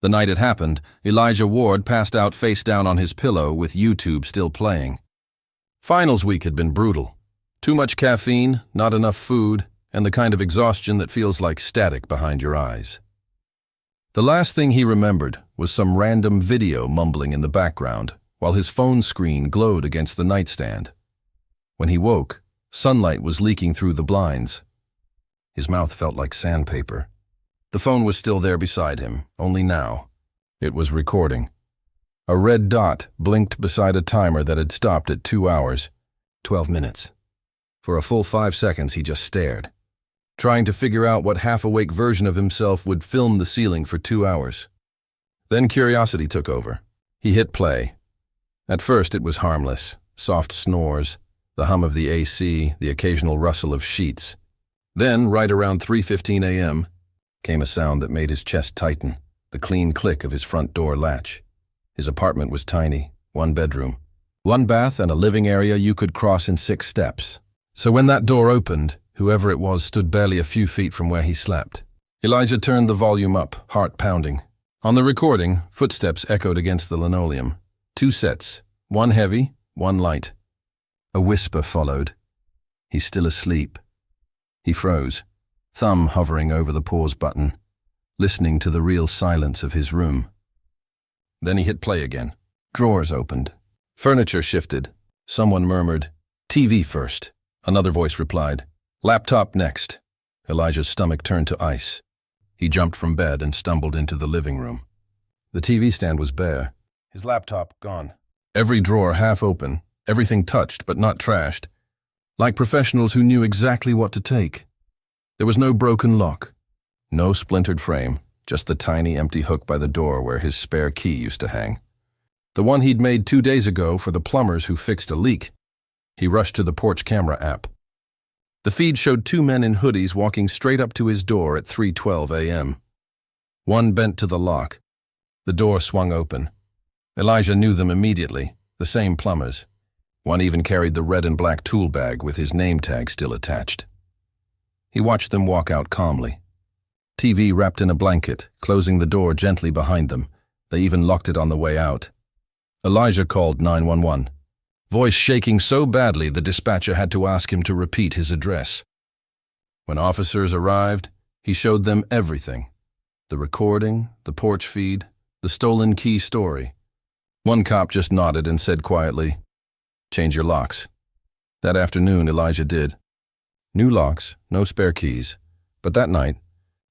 The night it happened, Elijah Ward passed out face down on his pillow with YouTube still playing. Finals week had been brutal. Too much caffeine, not enough food, and the kind of exhaustion that feels like static behind your eyes. The last thing he remembered was some random video mumbling in the background while his phone screen glowed against the nightstand. When he woke, sunlight was leaking through the blinds. His mouth felt like sandpaper. The phone was still there beside him, only now it was recording. A red dot blinked beside a timer that had stopped at 2 hours, 12 minutes. For a full 5 seconds he just stared, trying to figure out what half-awake version of himself would film the ceiling for 2 hours. Then curiosity took over. He hit play. At first it was harmless, soft snores, the hum of the AC, the occasional rustle of sheets. Then, right around 3:15 a.m., came a sound that made his chest tighten, the clean click of his front door latch. His apartment was tiny, 1 bedroom, 1 bath and a living area you could cross in 6 steps. So when that door opened, whoever it was stood barely a few feet from where he slept. Elijah turned the volume up, heart pounding. On the recording, footsteps echoed against the linoleum. 2 sets, 1 heavy, 1 light. A whisper followed. He's still asleep. He froze, thumb hovering over the pause button, listening to the real silence of his room. Then he hit play again. Drawers opened. Furniture shifted. Someone murmured, "TV first." Another voice replied, "Laptop next." Elijah's stomach turned to ice. He jumped from bed and stumbled into the living room. The TV stand was bare, his laptop gone. Every drawer half open, everything touched but not trashed, like professionals who knew exactly what to take. There was no broken lock, no splintered frame, just the tiny empty hook by the door where his spare key used to hang. The one he'd made 2 days ago for the plumbers who fixed a leak. He rushed to the porch camera app. The feed showed 2 men in hoodies walking straight up to his door at 3:12 a.m. One bent to the lock. The door swung open. Elijah knew them immediately, the same plumbers. One even carried the red and black tool bag with his name tag still attached. He watched them walk out calmly. TV wrapped in a blanket, closing the door gently behind them. They even locked it on the way out. Elijah called 911. Voice shaking so badly the dispatcher had to ask him to repeat his address. When officers arrived, he showed them everything. The recording, the porch feed, the stolen key story. One cop just nodded and said quietly, "Change your locks." That afternoon, Elijah did. New locks, no spare keys. But that night,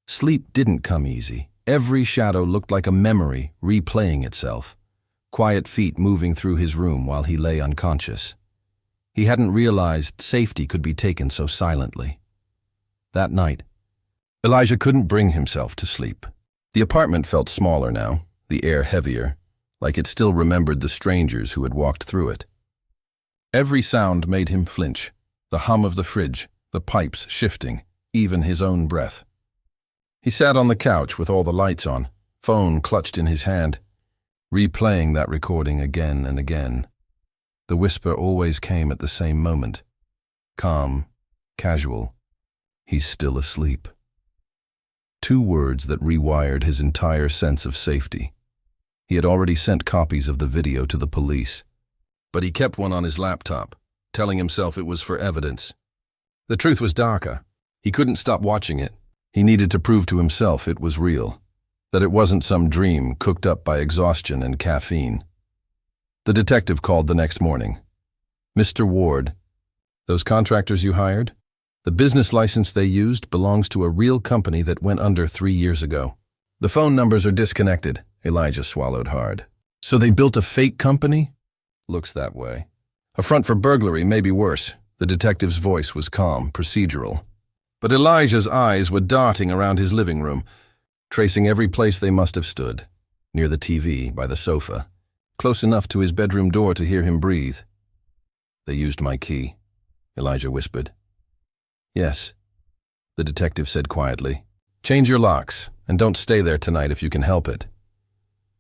sleep didn't come easy. Every shadow looked like a memory replaying itself. Quiet feet moving through his room while he lay unconscious. He hadn't realized safety could be taken so silently. That night, Elijah couldn't bring himself to sleep. The apartment felt smaller now, the air heavier, like it still remembered the strangers who had walked through it. Every sound made him flinch, the hum of the fridge, the pipes shifting, even his own breath. He sat on the couch with all the lights on, phone clutched in his hand, replaying that recording again and again. The whisper always came at the same moment. Calm, casual. He's still asleep. 2 words that rewired his entire sense of safety. He had already sent copies of the video to the police, but he kept one on his laptop, telling himself it was for evidence. The truth was darker. He couldn't stop watching it. He needed to prove to himself it was real, that it wasn't some dream cooked up by exhaustion and caffeine. The detective called the next morning. "Mr. Ward, those contractors you hired? The business license they used belongs to a real company that went under 3 years ago. The phone numbers are disconnected." Elijah swallowed hard. "So they built a fake company?" "Looks that way. A front for burglary, maybe worse." The detective's voice was calm, procedural. But Elijah's eyes were darting around his living room, tracing every place they must have stood. Near the TV, by the sofa, close enough to his bedroom door to hear him breathe. "They used my key," Elijah whispered. "Yes," the detective said quietly. "Change your locks, and don't stay there tonight if you can help it."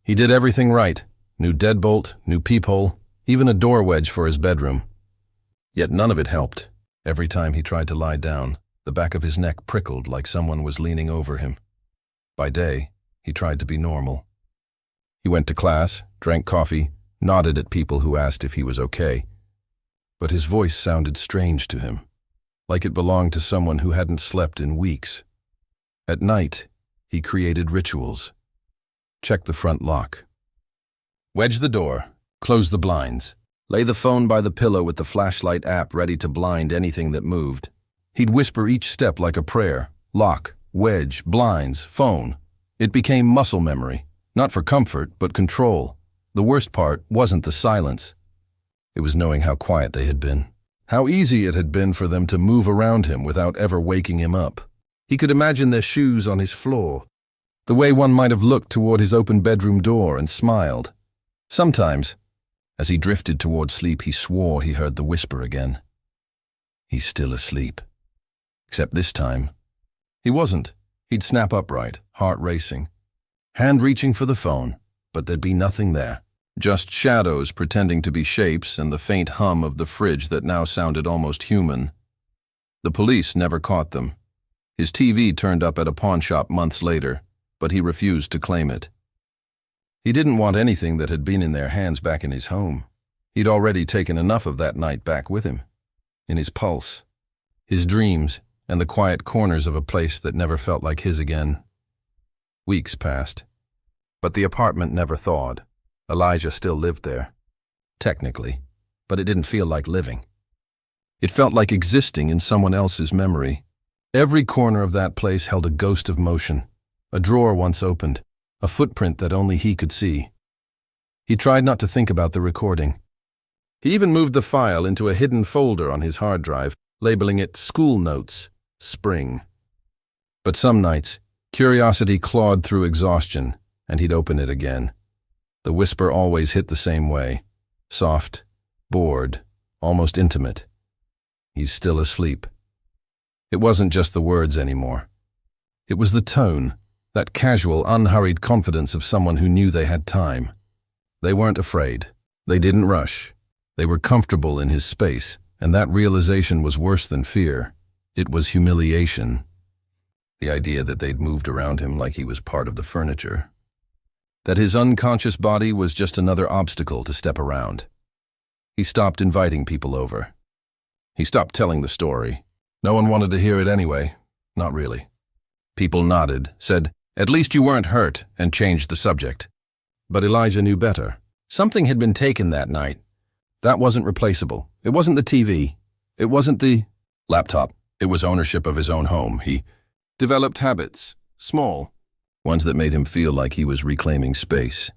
He did everything right. New deadbolt, new peephole, even a door wedge for his bedroom. Yet none of it helped. Every time he tried to lie down, the back of his neck prickled like someone was leaning over him. By day, he tried to be normal. He went to class, drank coffee, nodded at people who asked if he was okay. But his voice sounded strange to him, like it belonged to someone who hadn't slept in weeks. At night, he created rituals. Check the front lock. Wedge the door, close the blinds, lay the phone by the pillow with the flashlight app ready to blind anything that moved. He'd whisper each step like a prayer. Lock, wedge, blinds, phone. It became muscle memory, not for comfort, but control. The worst part wasn't the silence. It was knowing how quiet they had been. How easy it had been for them to move around him without ever waking him up. He could imagine their shoes on his floor, the way one might have looked toward his open bedroom door and smiled. Sometimes, as he drifted toward sleep, he swore he heard the whisper again. He's still asleep. Except this time, he wasn't. He'd snap upright, heart racing, hand reaching for the phone, but there'd be nothing there. Just shadows pretending to be shapes and the faint hum of the fridge that now sounded almost human. The police never caught them. His TV turned up at a pawn shop months later, but he refused to claim it. He didn't want anything that had been in their hands back in his home. He'd already taken enough of that night back with him, in his pulse, his dreams, and the quiet corners of a place that never felt like his again. Weeks passed, but the apartment never thawed. Elijah still lived there. Technically, but it didn't feel like living. It felt like existing in someone else's memory. Every corner of that place held a ghost of motion. A drawer once opened, a footprint that only he could see. He tried not to think about the recording. He even moved the file into a hidden folder on his hard drive, labeling it School Notes, Spring. But some nights, curiosity clawed through exhaustion, and he'd open it again. The whisper always hit the same way. Soft, bored, almost intimate. He's still asleep. It wasn't just the words anymore. It was the tone, that casual, unhurried confidence of someone who knew they had time. They weren't afraid. They didn't rush. They were comfortable in his space, and that realization was worse than fear. It was humiliation. The idea that they'd moved around him like he was part of the furniture. That his unconscious body was just another obstacle to step around. He stopped inviting people over. He stopped telling the story. No one wanted to hear it anyway. Not really. People nodded, said, "At least you weren't hurt," and changed the subject. But Elijah knew better. Something had been taken that night. That wasn't replaceable. It wasn't the TV. It wasn't the laptop. It was ownership of his own home. He developed habits, small, ones that made him feel like he was reclaiming space.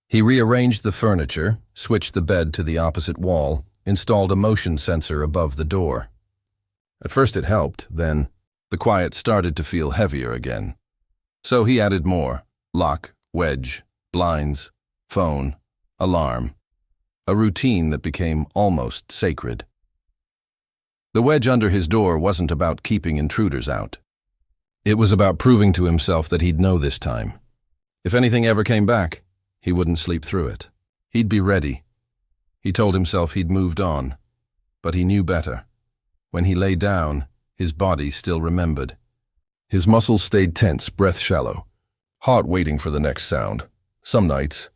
He rearranged the furniture, switched the bed to the opposite wall, installed a motion sensor above the door. At first it helped, then the quiet started to feel heavier again. So he added more: lock, wedge, blinds, phone, alarm. A routine that became almost sacred. The wedge under his door wasn't about keeping intruders out. It was about proving to himself that he'd know this time. If anything ever came back, he wouldn't sleep through it. He'd be ready. He told himself he'd moved on, but he knew better. When he lay down, his body still remembered. His muscles stayed tense, breath shallow, heart waiting for the next sound. Some nights,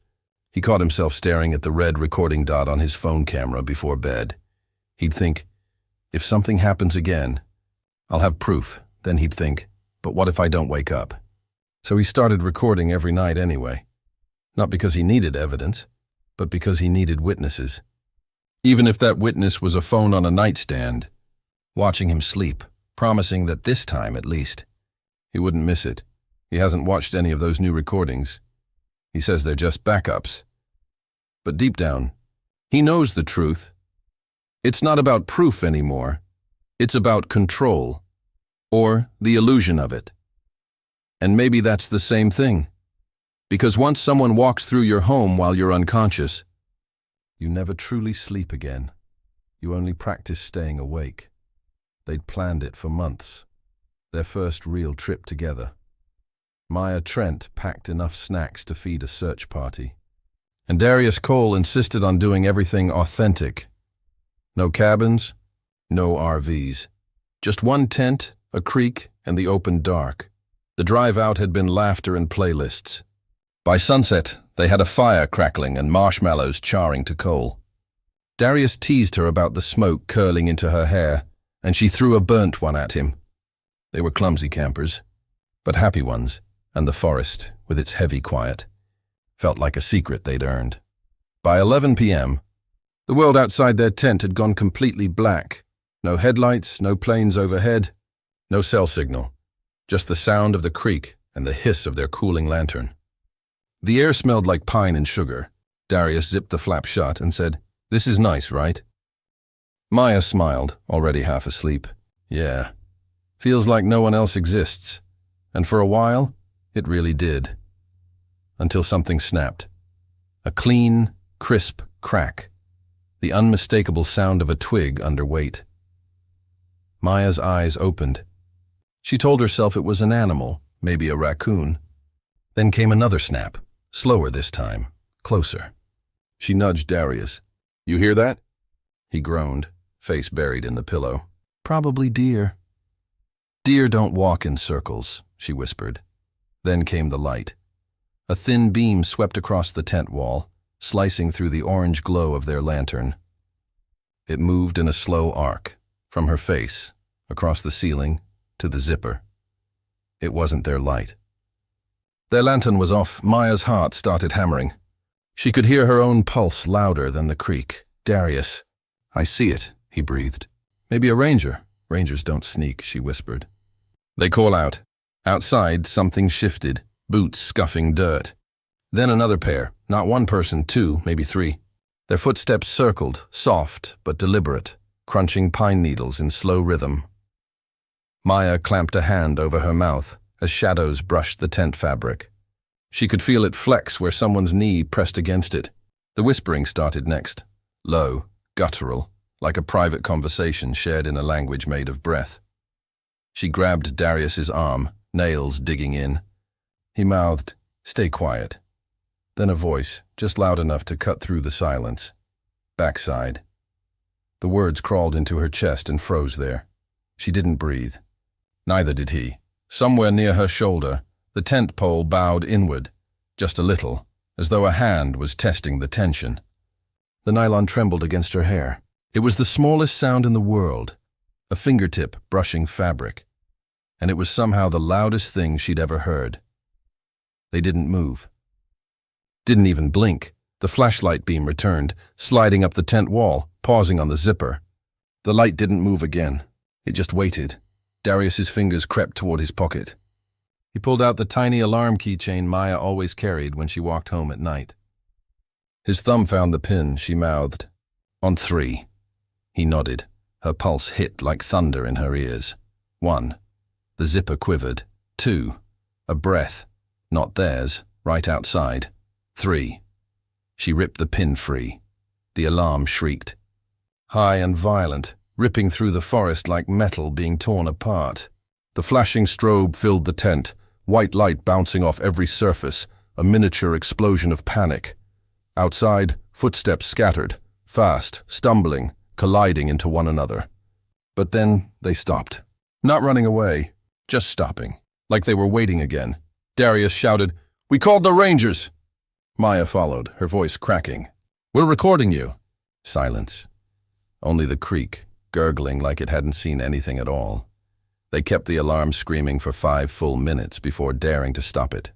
he caught himself staring at the red recording dot on his phone camera before bed. He'd think, if something happens again, I'll have proof. Then he'd think, but what if I don't wake up? So he started recording every night anyway. Not because he needed evidence, but because he needed witnesses. Even if that witness was a phone on a nightstand, watching him sleep, promising that this time at least, he wouldn't miss it. He hasn't watched any of those new recordings. He says they're just backups. But deep down, he knows the truth. It's not about proof anymore. It's about control, or the illusion of it. And maybe that's the same thing. Because once someone walks through your home while you're unconscious, you never truly sleep again. You only practice staying awake. They'd planned it for months. Their first real trip together. Maya Trent packed enough snacks to feed a search party. And Darius Cole insisted on doing everything authentic. No cabins, no RVs. Just one tent, a creek, and the open dark. The drive out had been laughter and playlists. By sunset, They had a fire crackling and marshmallows charring to coal. Darius teased her about the smoke curling into her hair, and she threw a burnt one at him. They were clumsy campers, but happy ones, and the forest, with its heavy quiet, felt like a secret they'd earned. By 11 p.m., the world outside their tent had gone completely black. No headlights, no planes overhead, no cell signal, just the sound of the creek and the hiss of their cooling lantern. The air smelled like pine and sugar. Darius zipped the flap shut and said, "This is nice, right?" Maya smiled, already half asleep. "Yeah. Feels like no one else exists." And for a while, it really did. Until something snapped. A clean, crisp crack. The unmistakable sound of a twig under weight. Maya's eyes opened. She told herself it was an animal, maybe a raccoon. Then came another snap, slower this time, closer. She nudged Darius. "You hear that?" He groaned, face buried in the pillow. "Probably deer." "Deer don't walk in circles," she whispered. Then came the light. A thin beam swept across the tent wall, slicing through the orange glow of their lantern. It moved in a slow arc, from her face, across the ceiling, to the zipper. It wasn't their light. Their lantern was off. Maya's heart started hammering. She could hear her own pulse louder than the creak. "Darius." "I see it," he breathed. "Maybe a ranger." "Rangers don't sneak," she whispered. They call out. Outside, something shifted, boots scuffing dirt. Then another pair, not one person, two, maybe three. Their footsteps circled, soft but deliberate, crunching pine needles in slow rhythm. Maya clamped a hand over her mouth as shadows brushed the tent fabric. She could feel it flex where someone's knee pressed against it. The whispering started next, low, guttural, like a private conversation shared in a language made of breath. She grabbed Darius's arm, nails digging in. He mouthed, "Stay quiet." Then a voice, just loud enough to cut through the silence. "Backside." The words crawled into her chest and froze there. She didn't breathe. Neither did he. Somewhere near her shoulder, the tent pole bowed inward, just a little, as though a hand was testing the tension. The nylon trembled against her hair. It was the smallest sound in the world, a fingertip brushing fabric, and it was somehow the loudest thing she'd ever heard. They didn't move. Didn't even blink. The flashlight beam returned, sliding up the tent wall, pausing on the zipper. The light didn't move again. It just waited. Darius's fingers crept toward his pocket. He pulled out the tiny alarm keychain Maya always carried when she walked home at night. His thumb found the pin. She mouthed, "On 3. He nodded. Her pulse hit like thunder in her ears. 1. The zipper quivered. 2. A breath. Not theirs, right outside. 3. She ripped the pin free. The alarm shrieked. High and violent, ripping through the forest like metal being torn apart. The flashing strobe filled the tent, white light bouncing off every surface, a miniature explosion of panic. Outside, footsteps scattered, fast, stumbling, colliding into one another. But then they stopped. Not running away, just stopping, like they were waiting again. Darius shouted, "We called the Rangers!" Maya followed, her voice cracking. "We're recording you." Silence. Only the creek, gurgling like it hadn't seen anything at all. They kept the alarm screaming for 5 full minutes before daring to stop it.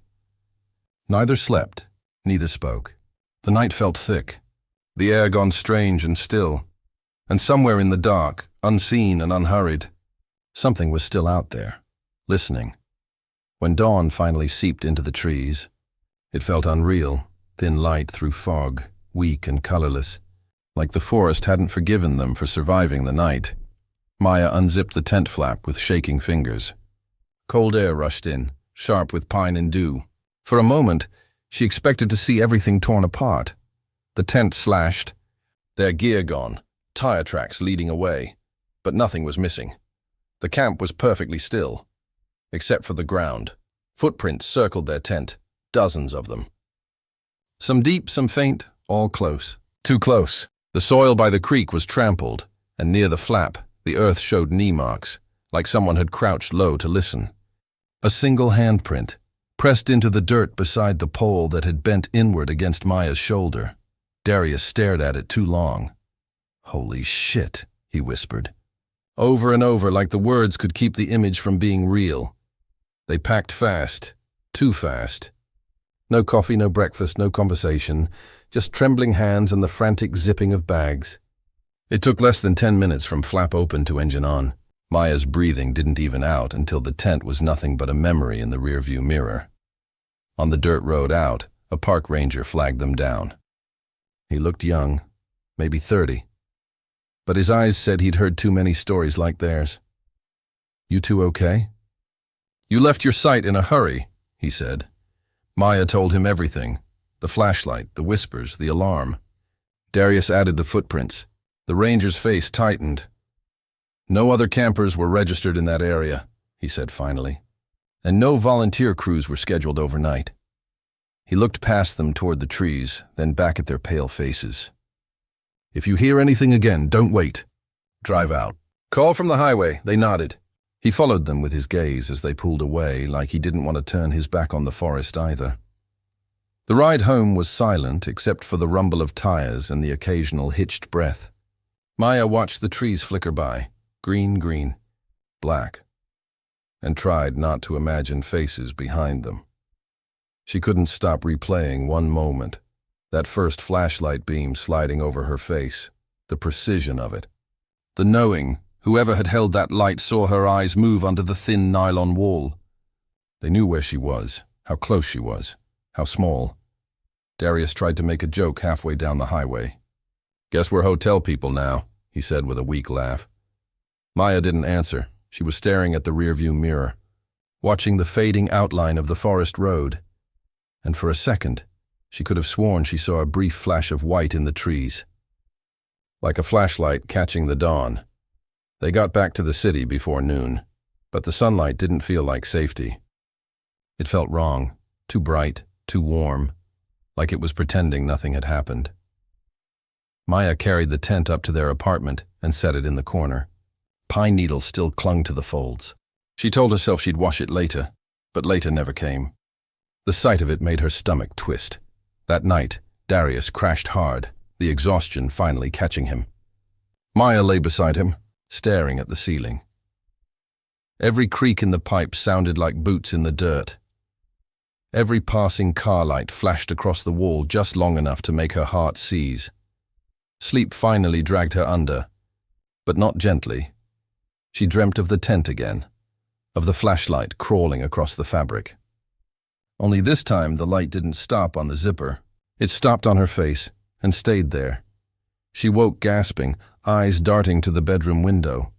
Neither slept, neither spoke. The night felt thick, the air gone strange and still. And somewhere in the dark, unseen and unhurried, something was still out there, listening. When dawn finally seeped into the trees, it felt unreal, thin light through fog, weak and colorless, like the forest hadn't forgiven them for surviving the night. Maya unzipped the tent flap with shaking fingers. Cold air rushed in, sharp with pine and dew. For a moment, she expected to see everything torn apart. The tent slashed, their gear gone, tire tracks leading away, but nothing was missing. The camp was perfectly still, except for the ground. Footprints circled their tent, dozens of them. Some deep, some faint, all close. Too close. The soil by the creek was trampled, and near the flap, the earth showed knee marks, like someone had crouched low to listen. A single handprint, pressed into the dirt beside the pole that had bent inward against Maya's shoulder. Darius stared at it too long. "Holy shit," he whispered. Over and over, like the words could keep the image from being real. They packed fast, too fast. No coffee, no breakfast, no conversation, just trembling hands and the frantic zipping of bags. It took less than 10 minutes from flap open to engine on. Maya's breathing didn't even out until the tent was nothing but a memory in the rearview mirror. On the dirt road out, a park ranger flagged them down. He looked young, maybe 30, but his eyes said he'd heard too many stories like theirs. "You two okay?" "You left your site in a hurry," he said. Maya told him everything, the flashlight, the whispers, the alarm. Darius added the footprints. The ranger's face tightened. "No other campers were registered in that area," he said finally, "and no volunteer crews were scheduled overnight." He looked past them toward the trees, then back at their pale faces. "If you hear anything again, don't wait. Drive out." "Call from the highway," they nodded. He followed them with his gaze as they pulled away, like he didn't want to turn his back on the forest either. The ride home was silent except for the rumble of tires and the occasional hitched breath. Maya watched the trees flicker by, green, black, and tried not to imagine faces behind them. She couldn't stop replaying one moment, that first flashlight beam sliding over her face, the precision of it, the knowing whoever had held that light saw her eyes move under the thin nylon wall. They knew where she was, how close she was, how small. Darius tried to make a joke halfway down the highway. "Guess we're hotel people now," he said with a weak laugh. Maya didn't answer. She was staring at the rearview mirror, watching the fading outline of the forest road. And for a second, she could have sworn she saw a brief flash of white in the trees. Like a flashlight catching the dawn. They got back to the city before noon, but the sunlight didn't feel like safety. It felt wrong, too bright, too warm, like it was pretending nothing had happened. Maya carried the tent up to their apartment and set it in the corner. Pine needles still clung to the folds. She told herself she'd wash it later, but later never came. The sight of it made her stomach twist. That night, Darius crashed hard, the exhaustion finally catching him. Maya lay beside him, staring at the ceiling. Every creak in the pipe sounded like boots in the dirt. Every passing car light flashed across the wall just long enough to make her heart seize. Sleep finally dragged her under, but not gently. She dreamt of the tent again, of the flashlight crawling across the fabric. Only this time the light didn't stop on the zipper. It stopped on her face and stayed there. She woke gasping, eyes darting to the bedroom window.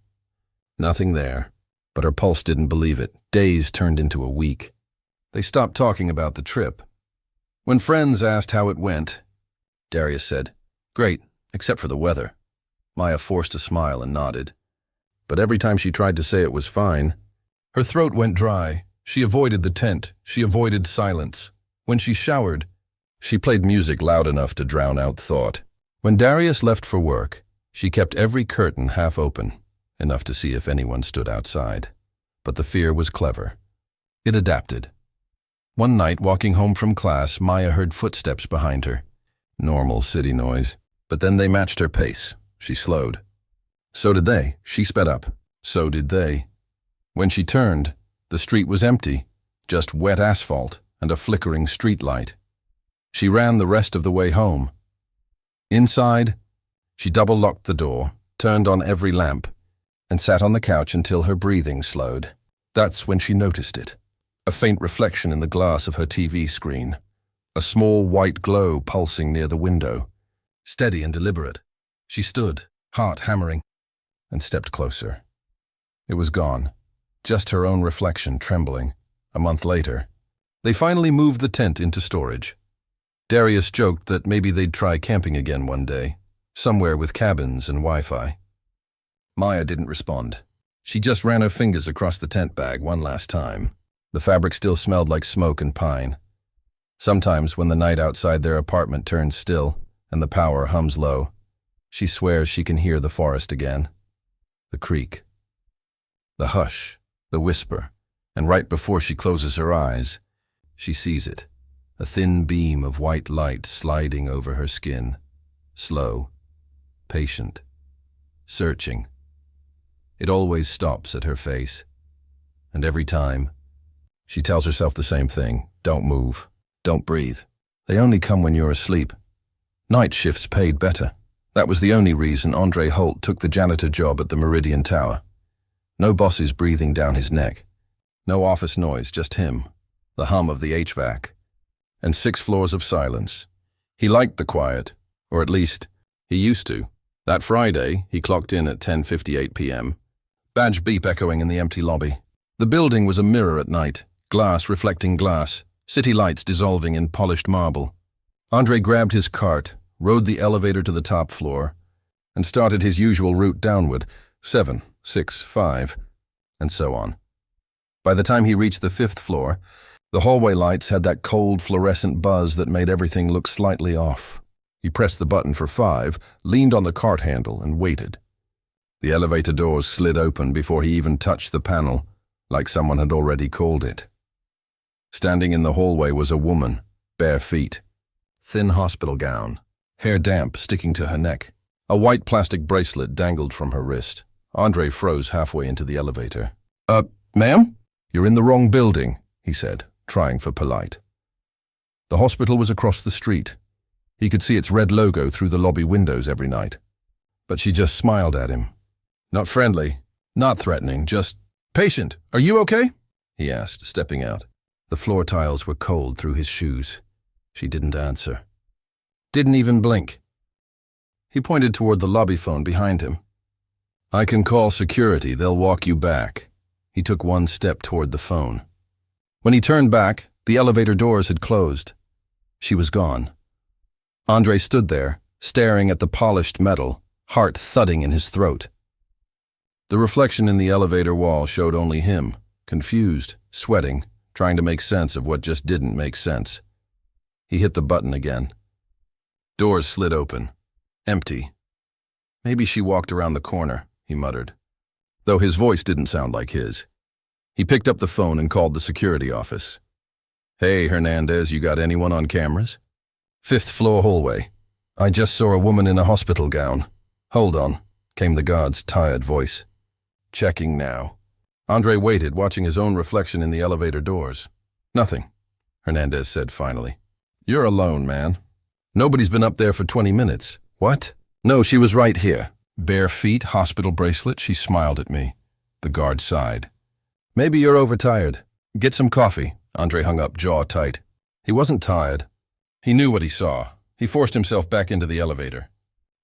Nothing there, but her pulse didn't believe it. Days turned into a week. They stopped talking about the trip. When friends asked how it went, Darius said, "Great, except for the weather." Maya forced a smile and nodded. But every time she tried to say it was fine, her throat went dry. She avoided the tent. She avoided silence. When she showered, she played music loud enough to drown out thought. When Darius left for work, she kept every curtain half open, enough to see if anyone stood outside. But the fear was clever. It adapted. One night, walking home from class, Maya heard footsteps behind her. Normal city noise. But then they matched her pace. She slowed. So did they. She sped up. So did they. When she turned, the street was empty, just wet asphalt and a flickering street light. She ran the rest of the way home. Inside, she double-locked the door, turned on every lamp, and sat on the couch until her breathing slowed. That's when she noticed it. A faint reflection in the glass of her TV screen. A small white glow pulsing near the window. Steady and deliberate. She stood, heart hammering, and stepped closer. It was gone. Just her own reflection trembling. A month later, they finally moved the tent into storage. Darius joked that maybe they'd try camping again one day, somewhere with cabins and Wi-Fi. Maya didn't respond. She just ran her fingers across the tent bag one last time. The fabric still smelled like smoke and pine. Sometimes when the night outside their apartment turns still and the power hums low, she swears she can hear the forest again. The creak. The hush. The whisper. And right before she closes her eyes, she sees it. A thin beam of white light sliding over her skin. Slow, patient, searching. It always stops at her face. And every time, she tells herself the same thing. Don't move. Don't breathe. They only come when you're asleep. Night shifts paid better. That was the only reason Andre Holt took the janitor job at the Meridian Tower. No bosses breathing down his neck. No office noise, just him, the hum of the HVAC, and 6 floors of silence. He liked the quiet, or at least, he used to. That Friday, he clocked in at 10:58 p.m. Badge beep echoing in the empty lobby. The building was a mirror at night, glass reflecting glass, city lights dissolving in polished marble. Andre grabbed his cart, rode the elevator to the top floor, and started his usual route downward, 7, 6, 5, and so on. By the time he reached the 5th floor, the hallway lights had that cold fluorescent buzz that made everything look slightly off. He pressed the button for 5, leaned on the cart handle, and waited. The elevator doors slid open before he even touched the panel, like someone had already called it. Standing in the hallway was a woman, bare feet, thin hospital gown, hair damp sticking to her neck. A white plastic bracelet dangled from her wrist. Andre froze halfway into the elevator. Ma'am? You're in the wrong building, he said, trying for polite. The hospital was across the street. He could see its red logo through the lobby windows every night. But she just smiled at him. Not friendly, not threatening, just, "Patient, are you okay?" he asked, stepping out. The floor tiles were cold through his shoes. She didn't answer. Didn't even blink. He pointed toward the lobby phone behind him. "I can call security, they'll walk you back." He took one step toward the phone. When he turned back, the elevator doors had closed. She was gone. Andre stood there, staring at the polished metal, heart thudding in his throat. The reflection in the elevator wall showed only him, confused, sweating, trying to make sense of what just didn't make sense. He hit the button again. Doors slid open. Empty. Maybe she walked around the corner, he muttered, though his voice didn't sound like his. He picked up the phone and called the security office. "Hey, Hernandez, you got anyone on cameras?" "5th floor hallway. I just saw a woman in a hospital gown." "Hold on," came the guard's tired voice. "Checking now." Andre waited, watching his own reflection in the elevator doors. "Nothing," Hernandez said finally. "You're alone, man. Nobody's been up there for 20 minutes. "What?" "No, she was right here. Bare feet, hospital bracelet." She smiled at me. The guard sighed. "Maybe you're overtired. Get some coffee." Andre hung up, jaw tight. He wasn't tired. He knew what he saw. He forced himself back into the elevator.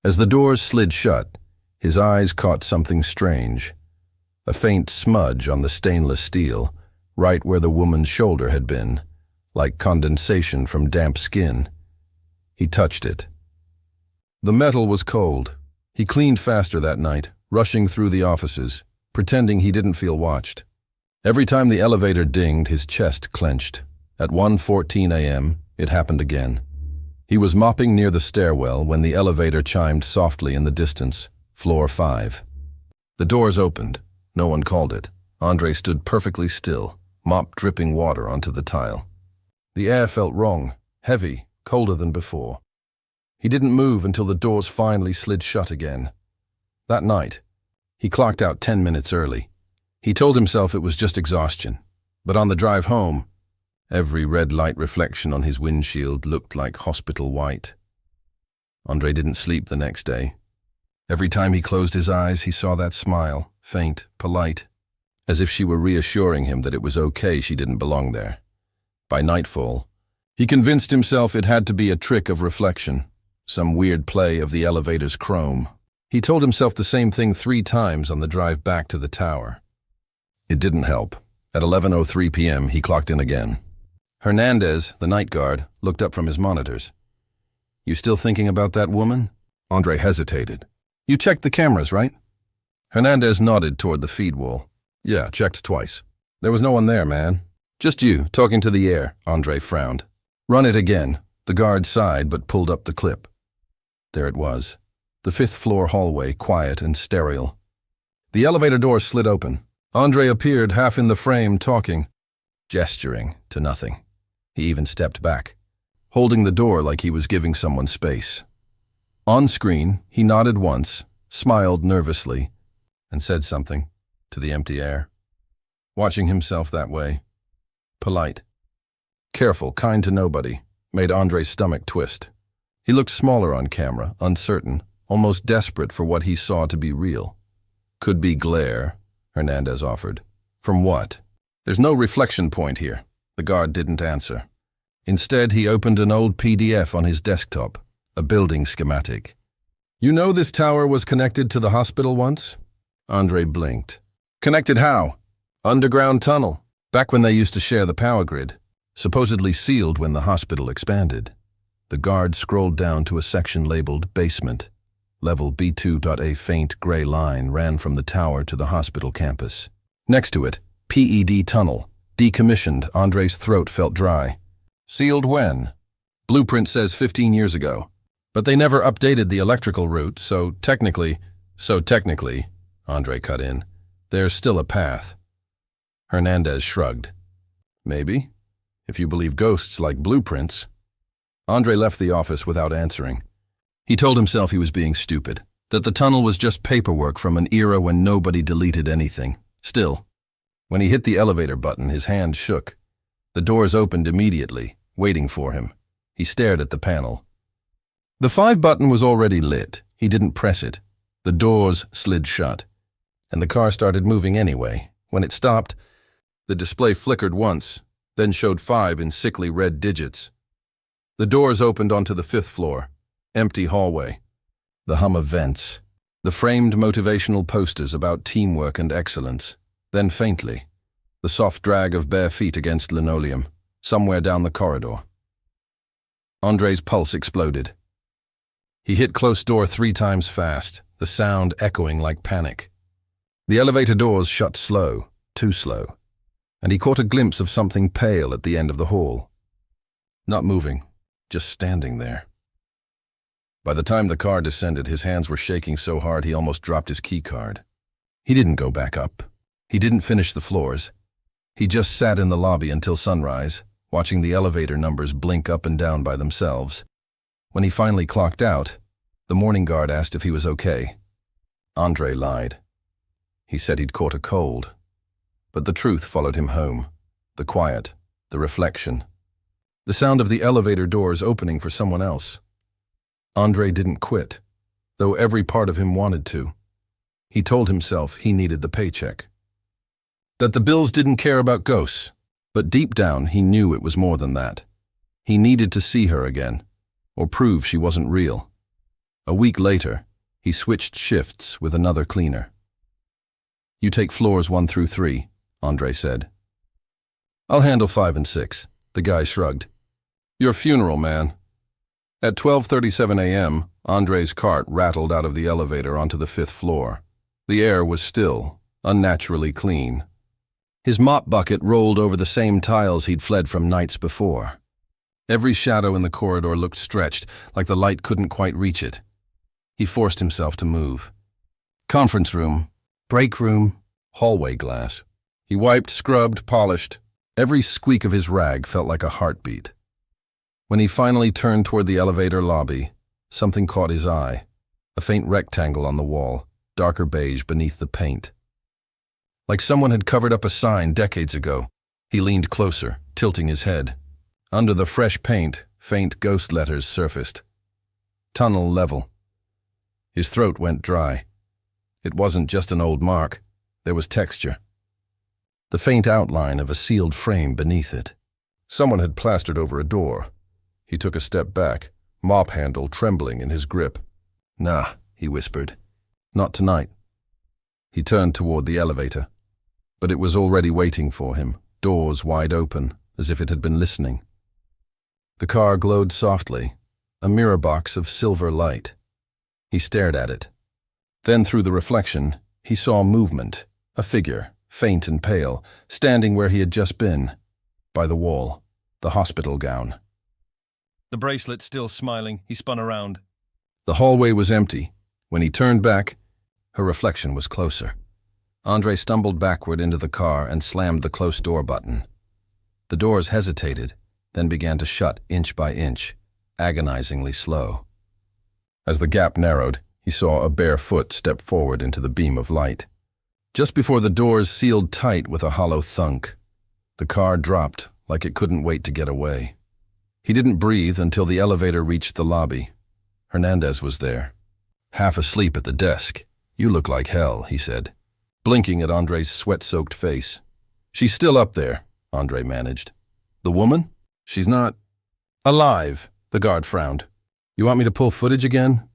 As the doors slid shut, his eyes caught something strange. A faint smudge on the stainless steel, right where the woman's shoulder had been, like condensation from damp skin. He touched it. The metal was cold. He cleaned faster that night, rushing through the offices, pretending he didn't feel watched. Every time the elevator dinged, his chest clenched. At 1:14 a.m., it happened again. He was mopping near the stairwell when the elevator chimed softly in the distance, floor 5. The doors opened. No one called it. Andre stood perfectly still, mop dripping water onto the tile. The air felt wrong, heavy, colder than before. He didn't move until the doors finally slid shut again. That night, he clocked out 10 minutes early. He told himself it was just exhaustion, but on the drive home, every red light reflection on his windshield looked like hospital white. Andre didn't sleep the next day. Every time he closed his eyes, he saw that smile, faint, polite, as if she were reassuring him that it was okay she didn't belong there. By nightfall, he convinced himself it had to be a trick of reflection, some weird play of the elevator's chrome. He told himself the same thing 3 times on the drive back to the tower. It didn't help. At 11:03 p.m., he clocked in again. Hernandez, the night guard, looked up from his monitors. "You still thinking about that woman?" Andre hesitated. "You checked the cameras, right?" Hernandez nodded toward the feed wall. "Yeah, checked twice. There was no one there, man. Just you, talking to the air." Andre frowned. "Run it again." The guard sighed but pulled up the clip. There it was. The 5th floor hallway, quiet and sterile. The elevator door slid open. Andre appeared half in the frame, talking, gesturing to nothing. He even stepped back, holding the door like he was giving someone space. On screen, he nodded once, smiled nervously, and said something to the empty air. Watching himself that way, polite, careful, kind to nobody, made Andre's stomach twist. He looked smaller on camera, uncertain, almost desperate for what he saw to be real. Could be glare, Hernandez offered. From what? There's no reflection point here. The guard didn't answer. Instead, he opened an old PDF on his desktop, a building schematic. You know this tower was connected to the hospital once? Andre blinked. Connected how? Underground tunnel, back when they used to share the power grid, supposedly sealed when the hospital expanded. The guard scrolled down to a section labeled Basement. Level B2. A faint gray line ran from the tower to the hospital campus. Next to it, PED tunnel, decommissioned. Andre's throat felt dry. Sealed when? Blueprint says 15 years ago. But they never updated the electrical route, so technically, Andre cut in, there's still a path. Hernandez shrugged. Maybe, if you believe ghosts like blueprints. Andre left the office without answering. He told himself he was being stupid, that the tunnel was just paperwork from an era when nobody deleted anything. Still, when he hit the elevator button, his hand shook. The doors opened immediately, waiting for him. He stared at the panel. The 5 button was already lit. He didn't press it. The doors slid shut, and the car started moving anyway. When it stopped, the display flickered once, then showed 5 in sickly red digits. The doors opened onto the 5th floor. Empty hallway. The hum of vents. The framed motivational posters about teamwork and excellence. Then faintly, the soft drag of bare feet against linoleum, somewhere down the corridor. Andre's pulse exploded. He hit close door 3 times fast, the sound echoing like panic. The elevator doors shut slow, too slow, and he caught a glimpse of something pale at the end of the hall. Not moving, just standing there. By the time the car descended, his hands were shaking so hard he almost dropped his key card. He didn't go back up. He didn't finish the floors. He just sat in the lobby until sunrise, watching the elevator numbers blink up and down by themselves. When he finally clocked out, the morning guard asked if he was okay. Andre lied. He said he'd caught a cold. But the truth followed him home. The quiet, the reflection. The sound of the elevator doors opening for someone else. Andre didn't quit, though every part of him wanted to. He told himself he needed the paycheck. That the bills didn't care about ghosts, but deep down he knew it was more than that. He needed to see her again, or prove she wasn't real. A week later, he switched shifts with another cleaner. You take floors 1 through 3, Andre said. I'll handle 5 and 6, the guy shrugged. Your funeral, man. At 12:37 a.m., Andre's cart rattled out of the elevator onto the 5th floor. The air was still, unnaturally clean. His mop bucket rolled over the same tiles he'd fled from nights before. Every shadow in the corridor looked stretched, like the light couldn't quite reach it. He forced himself to move. Conference room, break room, hallway glass. He wiped, scrubbed, polished. Every squeak of his rag felt like a heartbeat. When he finally turned toward the elevator lobby, something caught his eye. A faint rectangle on the wall, darker beige beneath the paint. Like someone had covered up a sign decades ago. He leaned closer, tilting his head. Under the fresh paint, faint ghost letters surfaced. Tunnel level. His throat went dry. It wasn't just an old mark. There was texture. The faint outline of a sealed frame beneath it. Someone had plastered over a door. He took a step back, mop handle trembling in his grip. Nah, he whispered. Not tonight. He turned toward the elevator. But it was already waiting for him, doors wide open, as if it had been listening. The car glowed softly, a mirror box of silver light. He stared at it. Then through the reflection, he saw movement, a figure, faint and pale, standing where he had just been, by the wall, the hospital gown. The bracelet still smiling, he spun around. The hallway was empty. When he turned back, her reflection was closer. Andre stumbled backward into the car and slammed the close door button. The doors hesitated, then began to shut inch by inch, agonizingly slow. As the gap narrowed, he saw a bare foot step forward into the beam of light. Just before the doors sealed tight with a hollow thunk, the car dropped like it couldn't wait to get away. He didn't breathe until the elevator reached the lobby. Hernandez was there, half asleep at the desk. "You look like hell," he said, blinking at Andre's sweat-soaked face. "She's still up there," Andre managed. "The woman? She's not alive," the guard frowned. "You want me to pull footage again?"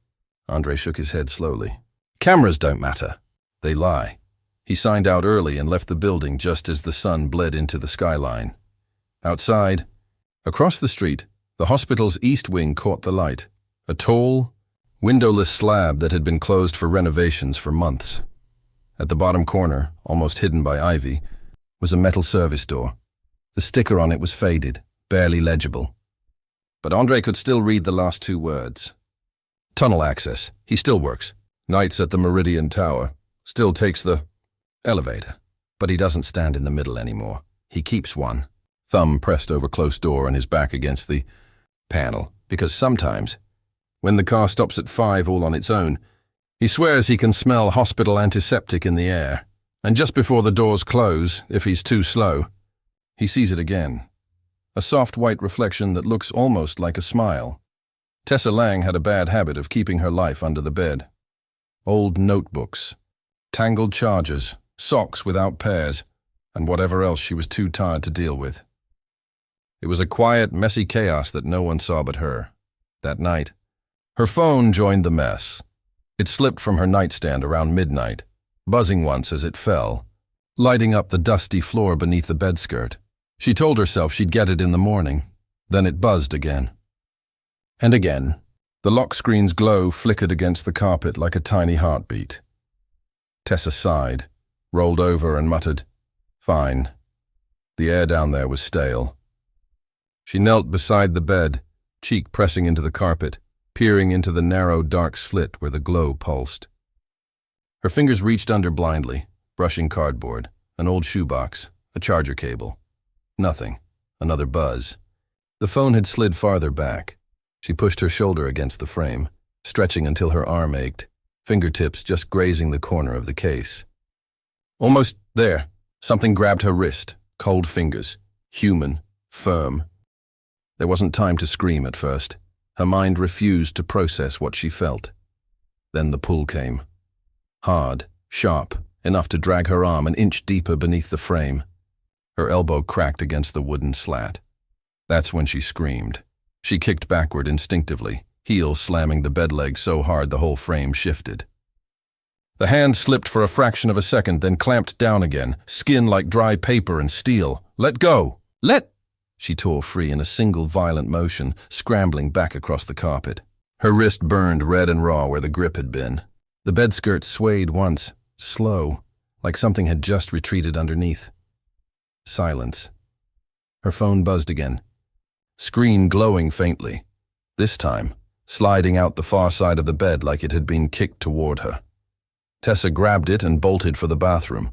Andre shook his head slowly. "Cameras don't matter. They lie." He signed out early and left the building just as the sun bled into the skyline. Outside, across the street, the hospital's east wing caught the light, a tall, windowless slab that had been closed for renovations for months. At the bottom corner, almost hidden by ivy, was a metal service door. The sticker on it was faded, barely legible. But Andre could still read the last two words. "Tunnel access. He still works. Nights at the Meridian Tower. Still takes the elevator. But he doesn't stand in the middle anymore. He keeps one." Thumb pressed over closed door and his back against the panel, because sometimes, when the car stops at 5 all on its own, he swears he can smell hospital antiseptic in the air. And just before the doors close, if he's too slow, he sees it again. A soft white reflection that looks almost like a smile. Tessa Lang had a bad habit of keeping her life under the bed. Old notebooks, tangled chargers, socks without pairs, and whatever else she was too tired to deal with. It was a quiet, messy chaos that no one saw but her. That night, her phone joined the mess. It slipped from her nightstand around midnight, buzzing once as it fell, lighting up the dusty floor beneath the bedskirt. She told herself she'd get it in the morning. Then it buzzed again. And again. The lock screen's glow flickered against the carpet like a tiny heartbeat. Tessa sighed, rolled over and muttered, "Fine." The air down there was stale. She knelt beside the bed, cheek pressing into the carpet, peering into the narrow, dark slit where the glow pulsed. Her fingers reached under blindly, brushing cardboard, an old shoebox, a charger cable. Nothing. Another buzz. The phone had slid farther back. She pushed her shoulder against the frame, stretching until her arm ached, fingertips just grazing the corner of the case. Almost there. Something grabbed her wrist, cold fingers, human, firm. There wasn't time to scream at first. Her mind refused to process what she felt. Then the pull came. Hard, sharp, enough to drag her arm an inch deeper beneath the frame. Her elbow cracked against the wooden slat. That's when she screamed. She kicked backward instinctively, heel slamming the bed leg so hard the whole frame shifted. The hand slipped for a fraction of a second, then clamped down again, skin like dry paper and steel. "Let go! Let—" She tore free in a single violent motion, scrambling back across the carpet. Her wrist burned red and raw where the grip had been. The bedskirt swayed once, slow, like something had just retreated underneath. Silence. Her phone buzzed again. Screen glowing faintly. This time, sliding out the far side of the bed like it had been kicked toward her. Tessa grabbed it and bolted for the bathroom,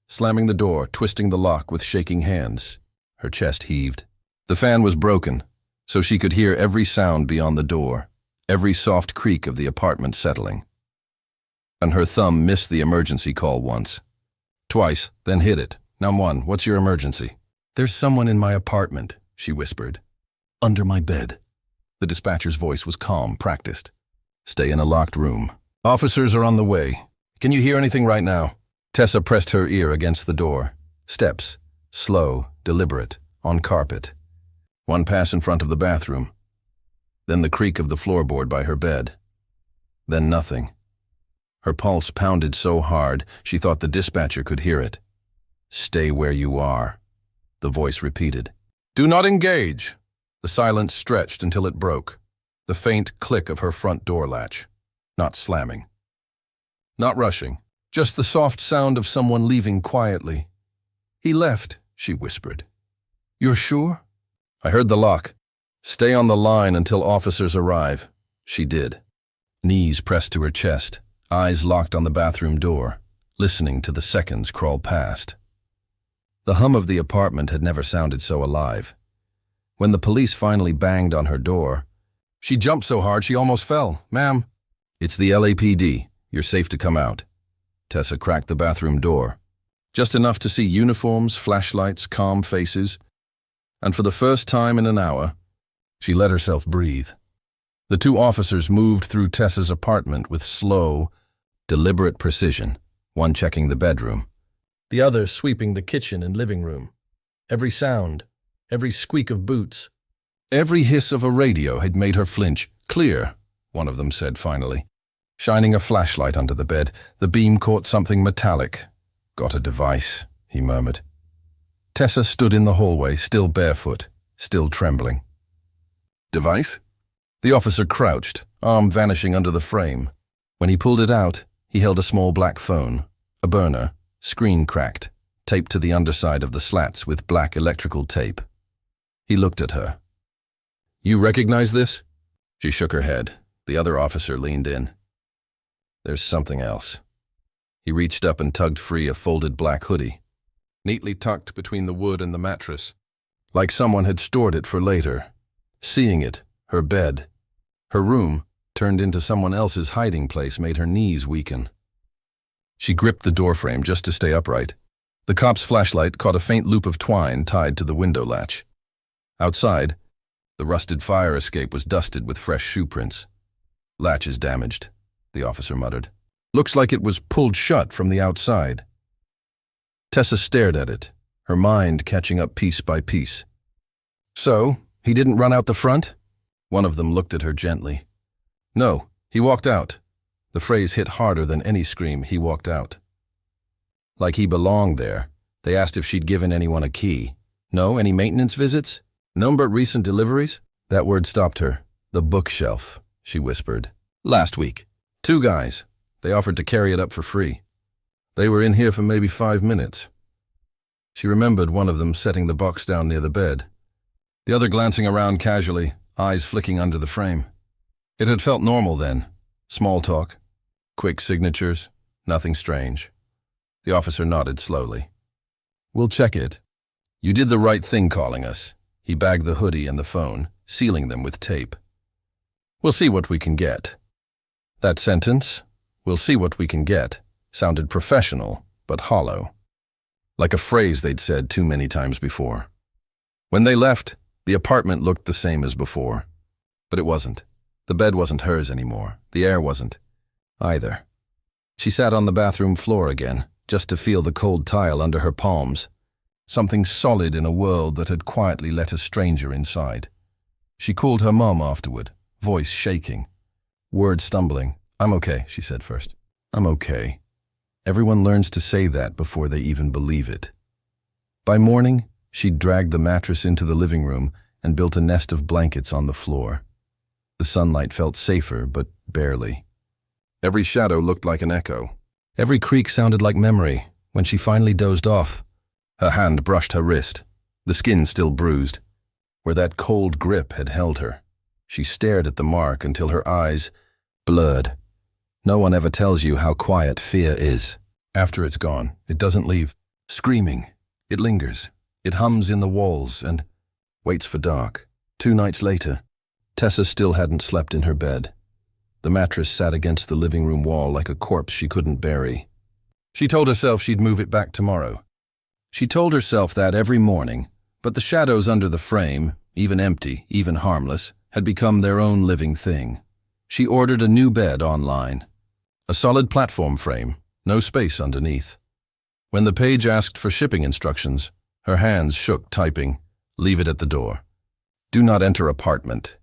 slamming the door, twisting the lock with shaking hands. Her chest heaved. The fan was broken, so she could hear every sound beyond the door, every soft creak of the apartment settling. And her thumb missed the emergency call once. Twice, then hit it. "911, what's your emergency?" "There's someone in my apartment," she whispered. "Under my bed." The dispatcher's voice was calm, practiced. "Stay in a locked room. Officers are on the way. Can you hear anything right now?" Tessa pressed her ear against the door. Steps, slow, deliberate, on carpet. One pass in front of the bathroom. Then the creak of the floorboard by her bed. Then nothing. Her pulse pounded so hard she thought the dispatcher could hear it. "Stay where you are," the voice repeated. "Do not engage." The silence stretched until it broke. The faint click of her front door latch. Not slamming. Not rushing. Just the soft sound of someone leaving quietly. "He left," she whispered. "You're sure?" "I heard the lock. Stay on the line until officers arrive." She did. Knees pressed to her chest, eyes locked on the bathroom door, listening to the seconds crawl past. The hum of the apartment had never sounded so alive. When the police finally banged on her door, she jumped so hard she almost fell. "Ma'am." "It's the LAPD. You're safe to come out." Tessa cracked the bathroom door. Just enough to see uniforms, flashlights, calm faces, and for the first time in an hour, she let herself breathe. The two officers moved through Tessa's apartment with slow, deliberate precision, one checking the bedroom, the other sweeping the kitchen and living room. Every sound, every squeak of boots, every hiss of a radio had made her flinch. "Clear," one of them said finally. Shining a flashlight under the bed, the beam caught something metallic. "Got a device," he murmured. Tessa stood in the hallway, still barefoot, still trembling. "Device?" The officer crouched, arm vanishing under the frame. When he pulled it out, he held a small black phone, a burner, screen cracked, taped to the underside of the slats with black electrical tape. He looked at her. "You recognize this?" She shook her head. The other officer leaned in. "There's something else." He reached up and tugged free a folded black hoodie, neatly tucked between the wood and the mattress, like someone had stored it for later. Seeing it, her bed, her room, turned into someone else's hiding place made her knees weaken. She gripped the doorframe just to stay upright. The cop's flashlight caught a faint loop of twine tied to the window latch. Outside, the rusted fire escape was dusted with fresh shoe prints. "Latch is damaged," the officer muttered. "Looks like it was pulled shut from the outside." Tessa stared at it, her mind catching up piece by piece. "So, he didn't run out the front?" One of them looked at her gently. "No, he walked out." The phrase hit harder than any scream. He walked out. Like he belonged there. They asked if she'd given anyone a key. "No, any maintenance visits? None but recent deliveries?" That word stopped her. "The bookshelf," she whispered. "Last week. 2 guys. They offered to carry it up for free. They were in here for maybe 5 minutes." She remembered one of them setting the box down near the bed, the other glancing around casually, eyes flicking under the frame. It had felt normal then. Small talk, quick signatures, nothing strange. The officer nodded slowly. "We'll check it. You did the right thing calling us." He bagged the hoodie and the phone, sealing them with tape. "We'll see what we can get." That sentence, "we'll see what we can get," sounded professional, but hollow. Like a phrase they'd said too many times before. When they left, the apartment looked the same as before. But it wasn't. The bed wasn't hers anymore. The air wasn't either. She sat on the bathroom floor again, just to feel the cold tile under her palms. Something solid in a world that had quietly let a stranger inside. She called her mom afterward, voice shaking, words stumbling. "I'm okay," she said first. "I'm okay." Everyone learns to say that before they even believe it. By morning, she'd dragged the mattress into the living room and built a nest of blankets on the floor. The sunlight felt safer, but barely. Every shadow looked like an echo. Every creak sounded like memory. When she finally dozed off, her hand brushed her wrist, the skin still bruised, where that cold grip had held her. She stared at the mark until her eyes blurred. No one ever tells you how quiet fear is. After it's gone, it doesn't leave screaming. It lingers. It hums in the walls and waits for dark. 2 nights later, Tessa still hadn't slept in her bed. The mattress sat against the living room wall like a corpse she couldn't bury. She told herself she'd move it back tomorrow. She told herself that every morning, but the shadows under the frame, even empty, even harmless, had become their own living thing. She ordered a new bed online. A solid platform frame, no space underneath. When the page asked for shipping instructions, her hands shook typing, "Leave it at the door. Do not enter apartment."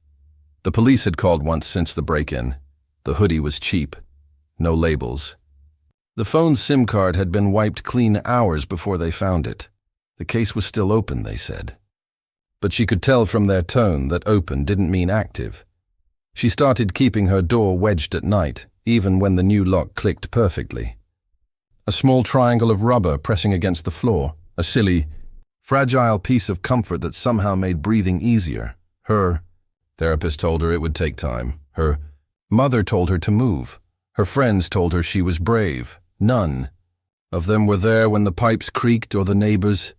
The police had called once since the break-in. The hoodie was cheap. No labels. The phone's SIM card had been wiped clean hours before they found it. The case was still open, they said. But she could tell from their tone that open didn't mean active. She started keeping her door wedged at night, even when the new lock clicked perfectly. A small triangle of rubber pressing against the floor, a silly, fragile piece of comfort that somehow made breathing easier. Her therapist told her it would take time. Her mother told her to move. Her friends told her she was brave. None of them were there when the pipes creaked or the neighbors.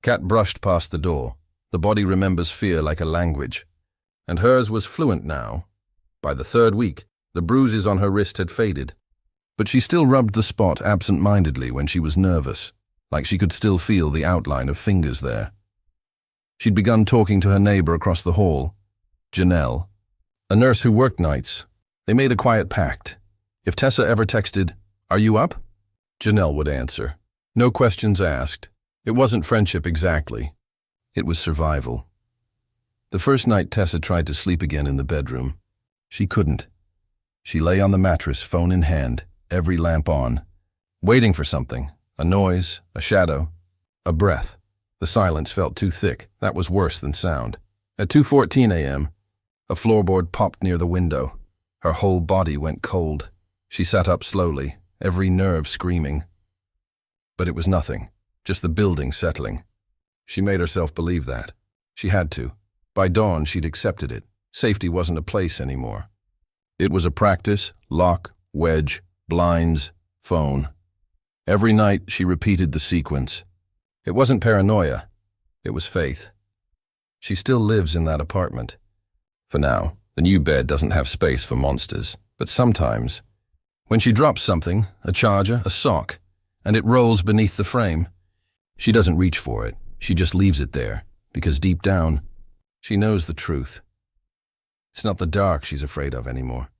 Cat brushed past the door, The body remembers fear like a language, and hers was fluent now. By the third week, the bruises on her wrist had faded, but she still rubbed the spot absent-mindedly when she was nervous, like she could still feel the outline of fingers there. She'd begun talking to her neighbor across the hall, Janelle, a nurse who worked nights. They made a quiet pact. If Tessa ever texted, "Are you up?" Janelle would answer. No questions asked. It wasn't friendship exactly. It was survival. The first night Tessa tried to sleep again in the bedroom. She couldn't. She lay on the mattress, phone in hand, every lamp on, waiting for something, a noise, a shadow, a breath. The silence felt too thick. That was worse than sound. At 2:14 a.m., a floorboard popped near the window. Her whole body went cold. She sat up slowly, every nerve screaming. But it was nothing, just the building settling. She made herself believe that. She had to. By dawn, she'd accepted it. Safety wasn't a place anymore. It was a practice, lock, wedge, blinds, phone. Every night, she repeated the sequence. It wasn't paranoia. It was faith. She still lives in that apartment. For now, the new bed doesn't have space for monsters. But sometimes, when she drops something, a charger, a sock, and it rolls beneath the frame, she doesn't reach for it. She just leaves it there, because deep down, she knows the truth. It's not the dark she's afraid of anymore.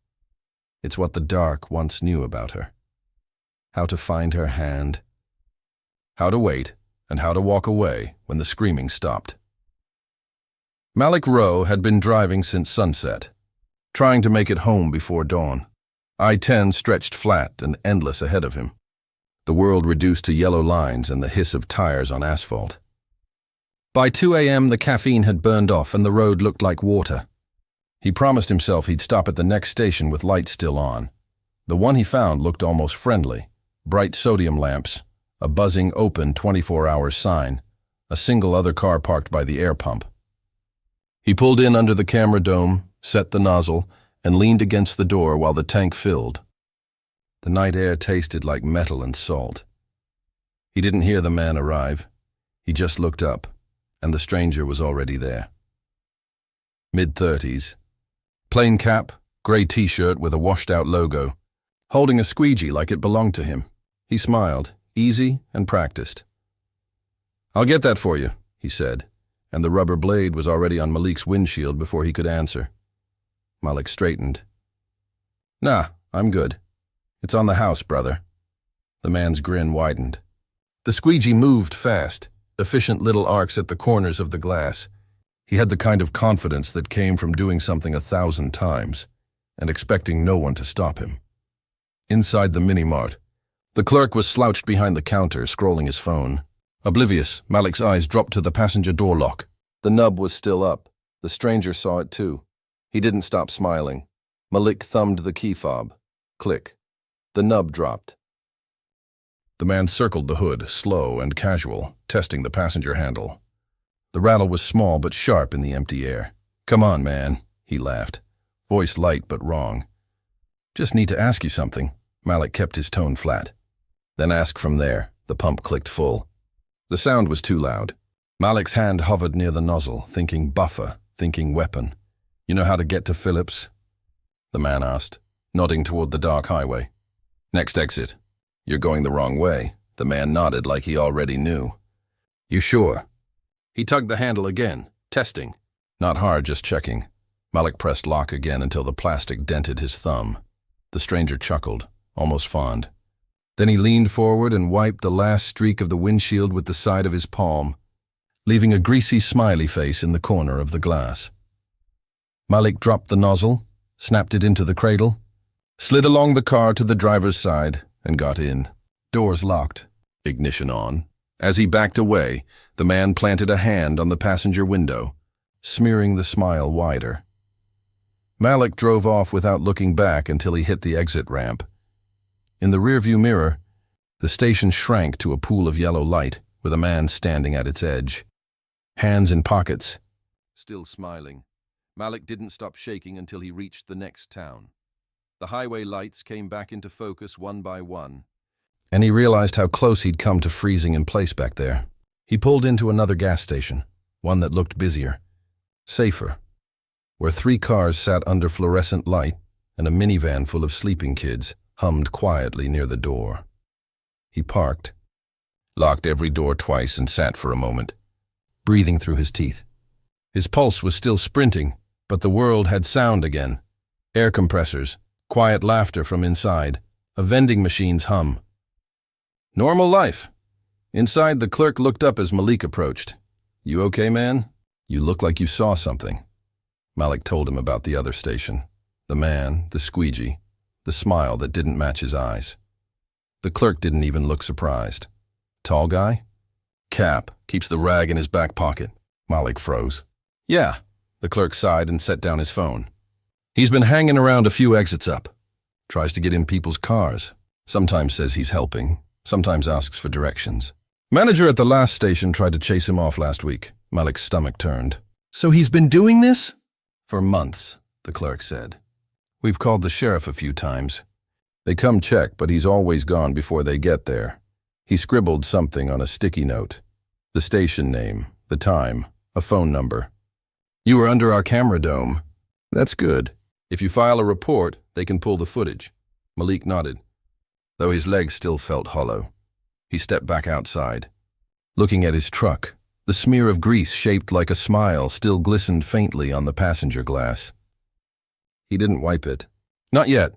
It's what the dark once knew about her. How to find her hand. How to wait, and how to walk away when the screaming stopped. Malik Rowe had been driving since sunset, trying to make it home before dawn. I-10 stretched flat and endless ahead of him, the world reduced to yellow lines and the hiss of tires on asphalt. By 2 a.m., the caffeine had burned off and the road looked like water. He promised himself he'd stop at the next station with lights still on. The one he found looked almost friendly. Bright sodium lamps, a buzzing open 24-hour sign, a single other car parked by the air pump. He pulled in under the camera dome, set the nozzle, and leaned against the door while the tank filled. The night air tasted like metal and salt. He didn't hear the man arrive. He just looked up, and the stranger was already there. Mid-30s. Plain cap, gray t-shirt with a washed-out logo, holding a squeegee like it belonged to him. He smiled, easy and practiced. "I'll get that for you," he said, and the rubber blade was already on Malik's windshield before he could answer. Malik straightened. "Nah, I'm good. It's on the house, brother." The man's grin widened. The squeegee moved fast, efficient little arcs at the corners of the glass. He had the kind of confidence that came from doing something 1,000 times and expecting no one to stop him. Inside the mini-mart, the clerk was slouched behind the counter, scrolling his phone. Oblivious, Malik's eyes dropped to the passenger door lock. The nub was still up. The stranger saw it too. He didn't stop smiling. Malik thumbed the key fob. Click. The nub dropped. The man circled the hood, slow and casual, testing the passenger handle. The rattle was small but sharp in the empty air. "Come on, man," he laughed, voice light but wrong. "Just need to ask you something." Malik kept his tone flat. "Then ask from there." The pump clicked full. The sound was too loud. Malik's hand hovered near the nozzle, thinking buffer, thinking weapon. "You know how to get to Phillips?" the man asked, nodding toward the dark highway. "Next exit." "You're going the wrong way." The man nodded like he already knew. "You sure?" He tugged the handle again, testing. Not hard, just checking. Malik pressed lock again until the plastic dented his thumb. The stranger chuckled, almost fond. Then he leaned forward and wiped the last streak of the windshield with the side of his palm, leaving a greasy smiley face in the corner of the glass. Malik dropped the nozzle, snapped it into the cradle, slid along the car to the driver's side, and got in. Doors locked, ignition on. As he backed away, the man planted a hand on the passenger window, smearing the smile wider. Malik drove off without looking back until he hit the exit ramp. In the rearview mirror, the station shrank to a pool of yellow light with a man standing at its edge. Hands in pockets, still smiling. Malik didn't stop shaking until he reached the next town. The highway lights came back into focus one by one, and he realized how close he'd come to freezing in place back there. He pulled into another gas station, one that looked busier, safer, where 3 cars sat under fluorescent light and a minivan full of sleeping kids hummed quietly near the door. He parked, locked every door twice and sat for a moment, breathing through his teeth. His pulse was still sprinting, but the world had sound again. Air compressors, quiet laughter from inside, a vending machine's hum. Normal life. Inside, the clerk looked up as Malik approached. "You okay, man? You look like you saw something." Malik told him about the other station. The man, the squeegee, the smile that didn't match his eyes. The clerk didn't even look surprised. Tall guy? Cap, keeps the rag in his back pocket. Malik froze. "Yeah," the clerk sighed and set down his phone. "He's been hanging around a few exits up. Tries to get in people's cars. Sometimes says he's helping, sometimes asks for directions. Manager at the last station tried to chase him off last week." Malik's stomach turned. "So he's been doing this?" "For months," the clerk said. "We've called the sheriff a few times. They come check, but he's always gone before they get there." He scribbled something on a sticky note. The station name, the time, a phone number. "You were under our camera dome." "That's good. If you file a report, they can pull the footage." Malik nodded, though his legs still felt hollow. He stepped back outside. Looking at his truck, the smear of grease shaped like a smile still glistened faintly on the passenger glass. He didn't wipe it. Not yet.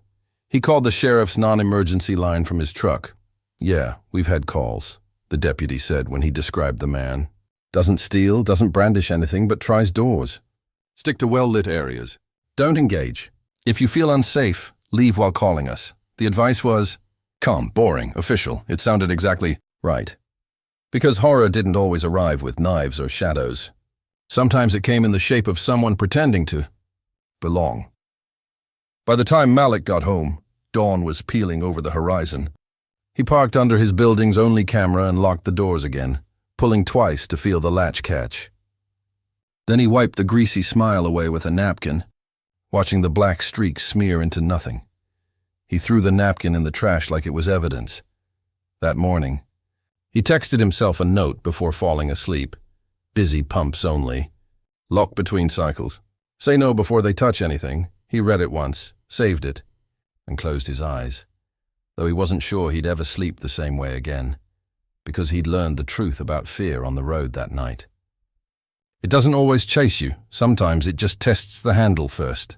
He called the sheriff's non-emergency line from his truck. "Yeah, we've had calls," the deputy said when he described the man. "Doesn't steal, doesn't brandish anything, but tries doors. Stick to well-lit areas. Don't engage. If you feel unsafe, leave while calling us." The advice was calm, boring, official. It sounded exactly right. Because horror didn't always arrive with knives or shadows. Sometimes it came in the shape of someone pretending to belong. By the time Malik got home, dawn was peeling over the horizon. He parked under his building's only camera and locked the doors again, pulling twice to feel the latch catch. Then he wiped the greasy smile away with a napkin, watching the black streak smear into nothing. He threw the napkin in the trash like it was evidence. That morning, he texted himself a note before falling asleep. Busy pumps only. Lock between cycles. Say no before they touch anything. He read it once, saved it, and closed his eyes, though he wasn't sure he'd ever sleep the same way again, because he'd learned the truth about fear on the road that night. It doesn't always chase you. Sometimes it just tests the handle first.